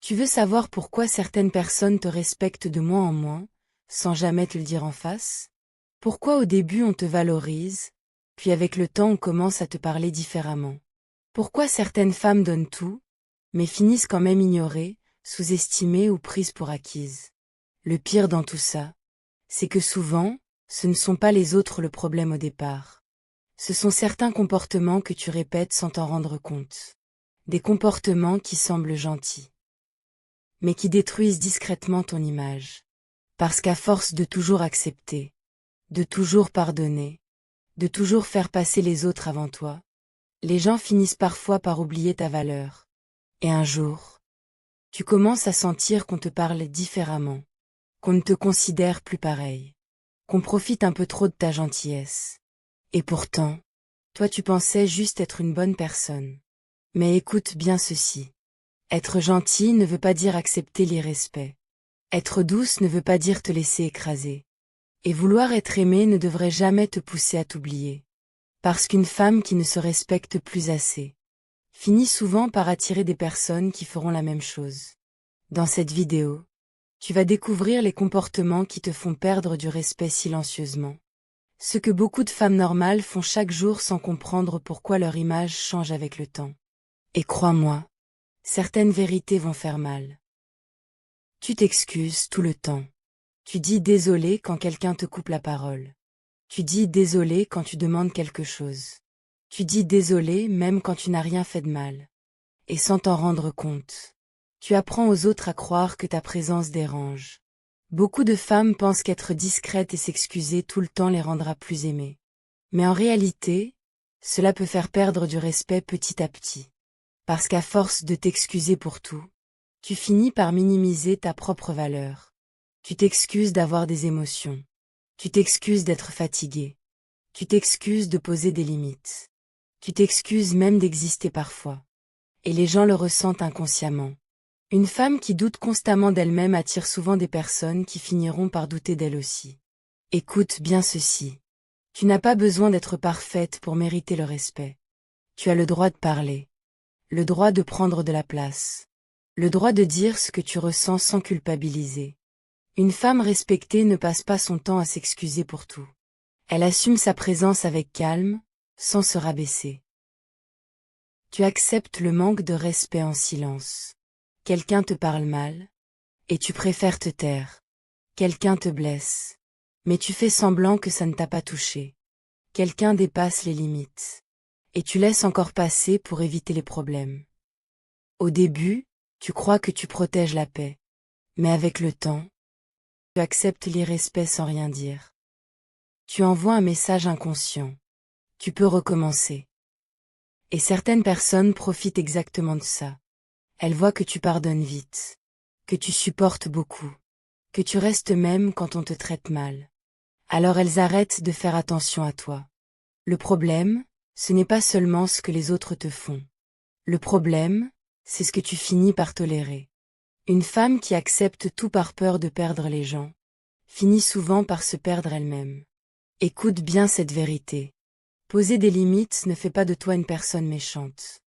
Tu veux savoir pourquoi certaines personnes te respectent de moins en moins, sans jamais te le dire en face? Pourquoi au début on te valorise, puis avec le temps on commence à te parler différemment? Pourquoi certaines femmes donnent tout, mais finissent quand même ignorées, sous-estimées ou prises pour acquises? Le pire dans tout ça, c'est que souvent, ce ne sont pas les autres le problème au départ. Ce sont certains comportements que tu répètes sans t'en rendre compte. Des comportements qui semblent gentils, mais qui détruisent discrètement ton image. Parce qu'à force de toujours accepter, de toujours pardonner, de toujours faire passer les autres avant toi, les gens finissent parfois par oublier ta valeur. Et un jour, tu commences à sentir qu'on te parle différemment, qu'on ne te considère plus pareil, qu'on profite un peu trop de ta gentillesse. Et pourtant, toi tu pensais juste être une bonne personne. Mais écoute bien ceci. Être gentil ne veut pas dire accepter l'irrespect. Être douce ne veut pas dire te laisser écraser. Et vouloir être aimé ne devrait jamais te pousser à t'oublier. Parce qu'une femme qui ne se respecte plus assez finit souvent par attirer des personnes qui feront la même chose. Dans cette vidéo, tu vas découvrir les comportements qui te font perdre du respect silencieusement. Ce que beaucoup de femmes normales font chaque jour sans comprendre pourquoi leur image change avec le temps. Et crois-moi, certaines vérités vont faire mal. Tu t'excuses tout le temps. Tu dis désolé quand quelqu'un te coupe la parole. Tu dis désolé quand tu demandes quelque chose. Tu dis désolé même quand tu n'as rien fait de mal. Et sans t'en rendre compte, tu apprends aux autres à croire que ta présence dérange. Beaucoup de femmes pensent qu'être discrète et s'excuser tout le temps les rendra plus aimées. Mais en réalité, cela peut faire perdre du respect petit à petit. Parce qu'à force de t'excuser pour tout, tu finis par minimiser ta propre valeur. Tu t'excuses d'avoir des émotions. Tu t'excuses d'être fatigué. Tu t'excuses de poser des limites. Tu t'excuses même d'exister parfois. Et les gens le ressentent inconsciemment. Une femme qui doute constamment d'elle-même attire souvent des personnes qui finiront par douter d'elle aussi. Écoute bien ceci. Tu n'as pas besoin d'être parfaite pour mériter le respect. Tu as le droit de parler. Le droit de prendre de la place. Le droit de dire ce que tu ressens sans culpabiliser. Une femme respectée ne passe pas son temps à s'excuser pour tout. Elle assume sa présence avec calme, sans se rabaisser. Tu acceptes le manque de respect en silence. Quelqu'un te parle mal, et tu préfères te taire. Quelqu'un te blesse, mais tu fais semblant que ça ne t'a pas touché. Quelqu'un dépasse les limites, et tu laisses encore passer pour éviter les problèmes. Au début, tu crois que tu protèges la paix, mais avec le temps, tu acceptes l'irrespect sans rien dire. Tu envoies un message inconscient. Tu peux recommencer. Et certaines personnes profitent exactement de ça. Elles voient que tu pardonnes vite, que tu supportes beaucoup, que tu restes même quand on te traite mal. Alors elles arrêtent de faire attention à toi. Le problème, ce n'est pas seulement ce que les autres te font. Le problème, c'est ce que tu finis par tolérer. Une femme qui accepte tout par peur de perdre les gens, finit souvent par se perdre elle-même. Écoute bien cette vérité. Poser des limites ne fait pas de toi une personne méchante.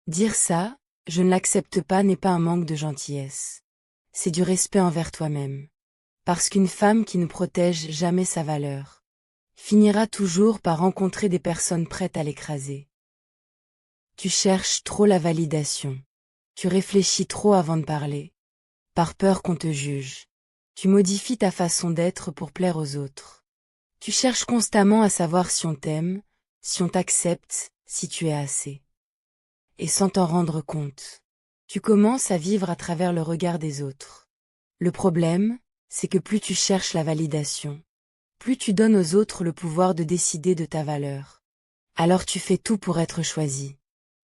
Dire ça, je ne l'accepte pas n'est pas un manque de gentillesse. C'est du respect envers toi-même. Parce qu'une femme qui ne protège jamais sa valeur finira toujours par rencontrer des personnes prêtes à l'écraser. Tu cherches trop la validation. Tu réfléchis trop avant de parler, par peur qu'on te juge. Tu modifies ta façon d'être pour plaire aux autres. Tu cherches constamment à savoir si on t'aime, si on t'accepte, si tu es assez. Et sans t'en rendre compte, tu commences à vivre à travers le regard des autres. Le problème, c'est que plus tu cherches la validation, plus tu donnes aux autres le pouvoir de décider de ta valeur. Alors tu fais tout pour être choisie.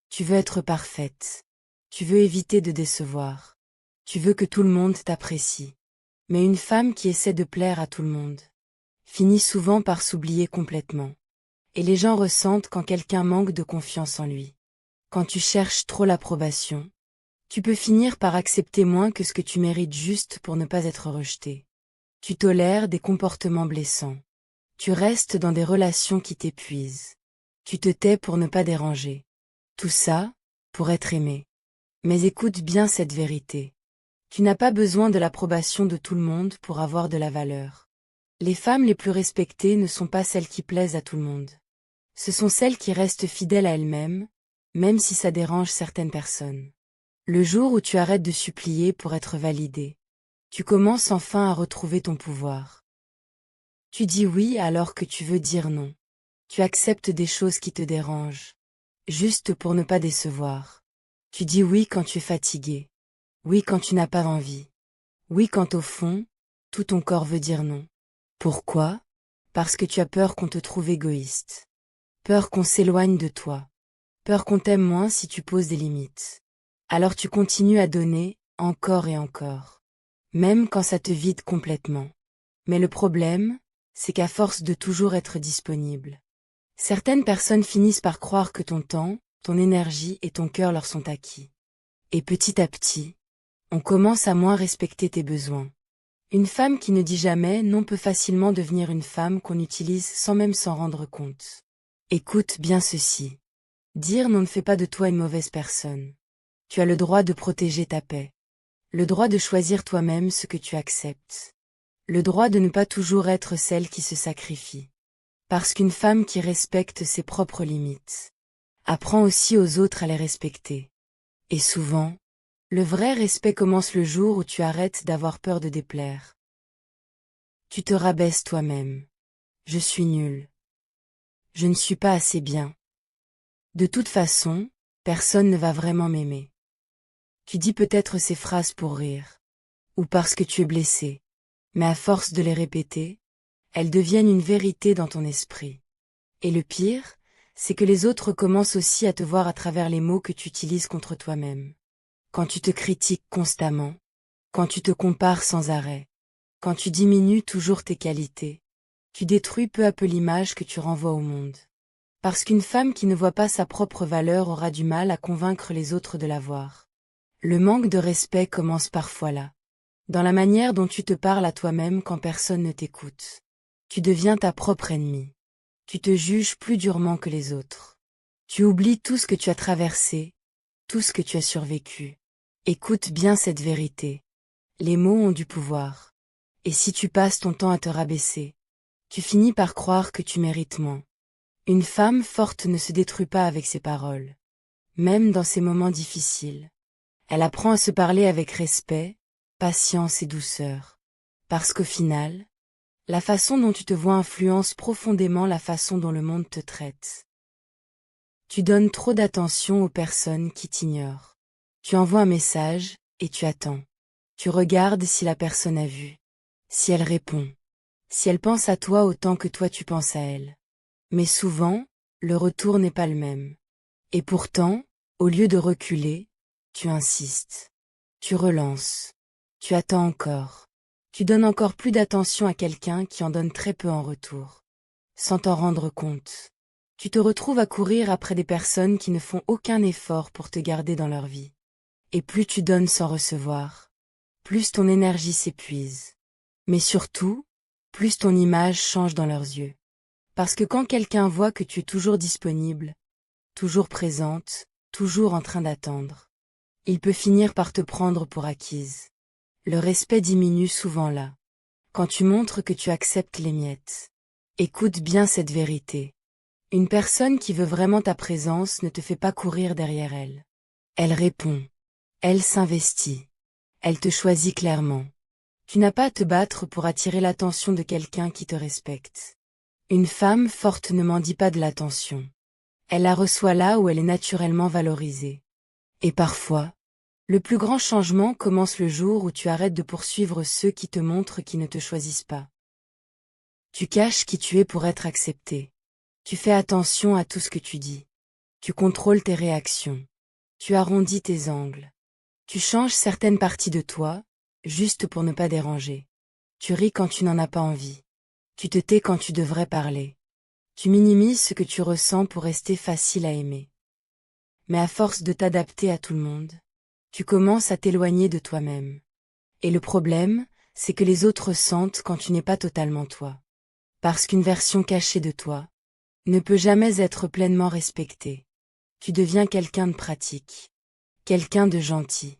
Tu veux être parfaite. Tu veux éviter de décevoir. Tu veux que tout le monde t'apprécie. Mais une femme qui essaie de plaire à tout le monde finit souvent par s'oublier complètement. Et les gens ressentent quand quelqu'un manque de confiance en lui. Quand tu cherches trop l'approbation, tu peux finir par accepter moins que ce que tu mérites juste pour ne pas être rejeté. Tu tolères des comportements blessants. Tu restes dans des relations qui t'épuisent. Tu te tais pour ne pas déranger. Tout ça, pour être aimé. Mais écoute bien cette vérité. Tu n'as pas besoin de l'approbation de tout le monde pour avoir de la valeur. Les femmes les plus respectées ne sont pas celles qui plaisent à tout le monde. Ce sont celles qui restent fidèles à elles-mêmes, même si ça dérange certaines personnes. Le jour où tu arrêtes de supplier pour être validé, tu commences enfin à retrouver ton pouvoir. Tu dis oui alors que tu veux dire non. Tu acceptes des choses qui te dérangent, juste pour ne pas décevoir. Tu dis oui quand tu es fatigué. Oui quand tu n'as pas envie. Oui quand au fond, tout ton corps veut dire non. Pourquoi? Parce que tu as peur qu'on te trouve égoïste. Peur qu'on s'éloigne de toi. Peur qu'on t'aime moins si tu poses des limites. Alors tu continues à donner, encore et encore. Même quand ça te vide complètement. Mais le problème, c'est qu'à force de toujours être disponible, certaines personnes finissent par croire que ton temps, ton énergie et ton cœur leur sont acquis. Et petit à petit, on commence à moins respecter tes besoins. Une femme qui ne dit jamais non peut facilement devenir une femme qu'on utilise sans même s'en rendre compte. Écoute bien ceci. Dire non ne fait pas de toi une mauvaise personne. Tu as le droit de protéger ta paix. Le droit de choisir toi-même ce que tu acceptes. Le droit de ne pas toujours être celle qui se sacrifie. Parce qu'une femme qui respecte ses propres limites apprend aussi aux autres à les respecter. Et souvent, le vrai respect commence le jour où tu arrêtes d'avoir peur de déplaire. Tu te rabaisses toi-même. Je suis nulle. Je ne suis pas assez bien. De toute façon, personne ne va vraiment m'aimer. Tu dis peut-être ces phrases pour rire. Ou parce que tu es blessé. Mais à force de les répéter, elles deviennent une vérité dans ton esprit. Et le pire, c'est que les autres commencent aussi à te voir à travers les mots que tu utilises contre toi-même. Quand tu te critiques constamment, quand tu te compares sans arrêt, quand tu diminues toujours tes qualités, tu détruis peu à peu l'image que tu renvoies au monde. Parce qu'une femme qui ne voit pas sa propre valeur aura du mal à convaincre les autres de la voir. Le manque de respect commence parfois là. Dans la manière dont tu te parles à toi-même quand personne ne t'écoute. Tu deviens ta propre ennemie. Tu te juges plus durement que les autres. Tu oublies tout ce que tu as traversé, tout ce que tu as survécu. Écoute bien cette vérité. Les mots ont du pouvoir. Et si tu passes ton temps à te rabaisser, tu finis par croire que tu mérites moins. Une femme forte ne se détruit pas avec ses paroles. Même dans ses moments difficiles. Elle apprend à se parler avec respect, patience et douceur. Parce qu'au final, la façon dont tu te vois influence profondément la façon dont le monde te traite. Tu donnes trop d'attention aux personnes qui t'ignorent. Tu envoies un message, et tu attends. Tu regardes si la personne a vu. Si elle répond. Si elle pense à toi autant que toi tu penses à elle. Mais souvent, le retour n'est pas le même. Et pourtant, au lieu de reculer, tu insistes. Tu relances. Tu attends encore. Tu donnes encore plus d'attention à quelqu'un qui en donne très peu en retour. Sans t'en rendre compte. Tu te retrouves à courir après des personnes qui ne font aucun effort pour te garder dans leur vie. Et plus tu donnes sans recevoir, plus ton énergie s'épuise. Mais surtout, plus ton image change dans leurs yeux. Parce que quand quelqu'un voit que tu es toujours disponible, toujours présente, toujours en train d'attendre, il peut finir par te prendre pour acquise. Le respect diminue souvent là. Quand tu montres que tu acceptes les miettes. Écoute bien cette vérité. Une personne qui veut vraiment ta présence ne te fait pas courir derrière elle. Elle répond. Elle s'investit. Elle te choisit clairement. Tu n'as pas à te battre pour attirer l'attention de quelqu'un qui te respecte. Une femme forte ne mendie pas de l'attention. Elle la reçoit là où elle est naturellement valorisée. Et parfois, le plus grand changement commence le jour où tu arrêtes de poursuivre ceux qui te montrent qui ne te choisissent pas. Tu caches qui tu es pour être accepté. Tu fais attention à tout ce que tu dis. Tu contrôles tes réactions. Tu arrondis tes angles. Tu changes certaines parties de toi, juste pour ne pas déranger. Tu ris quand tu n'en as pas envie. Tu te tais quand tu devrais parler. Tu minimises ce que tu ressens pour rester facile à aimer. Mais à force de t'adapter à tout le monde, tu commences à t'éloigner de toi-même. Et le problème, c'est que les autres sentent quand tu n'es pas totalement toi. Parce qu'une version cachée de toi ne peut jamais être pleinement respectée. Tu deviens quelqu'un de pratique. Quelqu'un de gentil.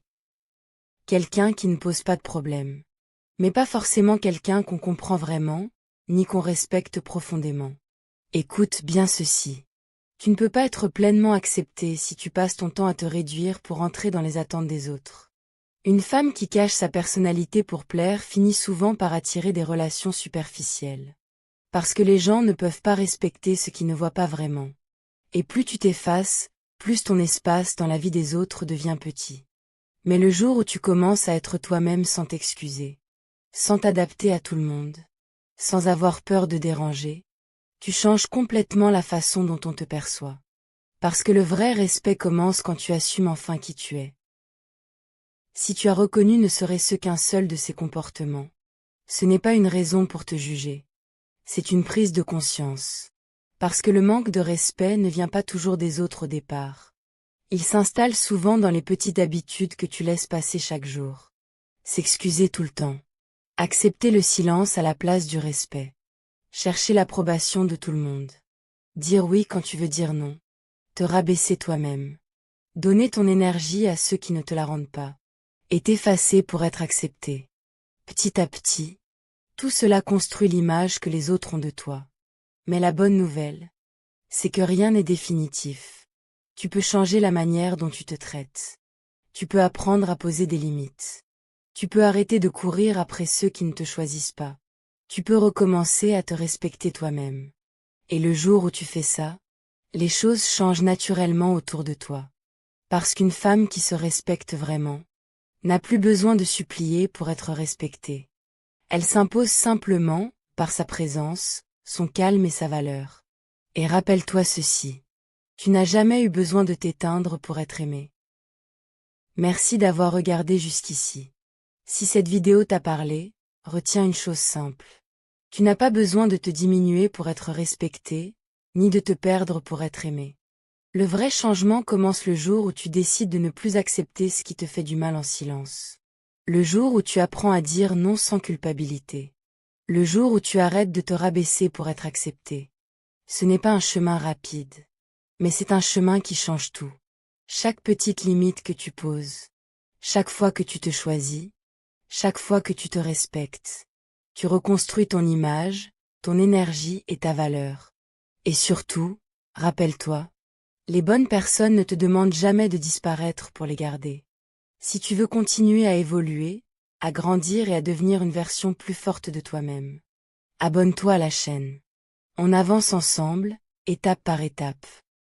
quelqu'un qui ne pose pas de problème. Mais pas forcément quelqu'un qu'on comprend vraiment, ni qu'on respecte profondément. Écoute bien ceci. Tu ne peux pas être pleinement accepté si tu passes ton temps à te réduire pour entrer dans les attentes des autres. Une femme qui cache sa personnalité pour plaire finit souvent par attirer des relations superficielles. Parce que les gens ne peuvent pas respecter ce qu'ils ne voient pas vraiment. Et plus tu t'effaces, plus ton espace dans la vie des autres devient petit. Mais le jour où tu commences à être toi-même sans t'excuser, sans t'adapter à tout le monde, sans avoir peur de déranger, tu changes complètement la façon dont on te perçoit. Parce que le vrai respect commence quand tu assumes enfin qui tu es. Si tu as reconnu ne serait-ce qu'un seul de ces comportements, ce n'est pas une raison pour te juger. C'est une prise de conscience. Parce que le manque de respect ne vient pas toujours des autres au départ. Il s'installe souvent dans les petites habitudes que tu laisses passer chaque jour. S'excuser tout le temps. Accepter le silence à la place du respect. Chercher l'approbation de tout le monde. Dire oui quand tu veux dire non. Te rabaisser toi-même. Donner ton énergie à ceux qui ne te la rendent pas. Et t'effacer pour être accepté. Petit à petit, tout cela construit l'image que les autres ont de toi. Mais la bonne nouvelle, c'est que rien n'est définitif. Tu peux changer la manière dont tu te traites. Tu peux apprendre à poser des limites. Tu peux arrêter de courir après ceux qui ne te choisissent pas. Tu peux recommencer à te respecter toi-même. Et le jour où tu fais ça, les choses changent naturellement autour de toi. Parce qu'une femme qui se respecte vraiment, n'a plus besoin de supplier pour être respectée. Elle s'impose simplement, par sa présence, son calme et sa valeur. Et rappelle-toi ceci. Tu n'as jamais eu besoin de t'éteindre pour être aimé. Merci d'avoir regardé jusqu'ici. Si cette vidéo t'a parlé, retiens une chose simple. Tu n'as pas besoin de te diminuer pour être respecté, ni de te perdre pour être aimé. Le vrai changement commence le jour où tu décides de ne plus accepter ce qui te fait du mal en silence. Le jour où tu apprends à dire non sans culpabilité. Le jour où tu arrêtes de te rabaisser pour être accepté. Ce n'est pas un chemin rapide. Mais c'est un chemin qui change tout. Chaque petite limite que tu poses. Chaque fois que tu te choisis. Chaque fois que tu te respectes. Tu reconstruis ton image, ton énergie et ta valeur. Et surtout, rappelle-toi, les bonnes personnes ne te demandent jamais de disparaître pour les garder. Si tu veux continuer à évoluer, à grandir et à devenir une version plus forte de toi-même, abonne-toi à la chaîne. On avance ensemble, étape par étape.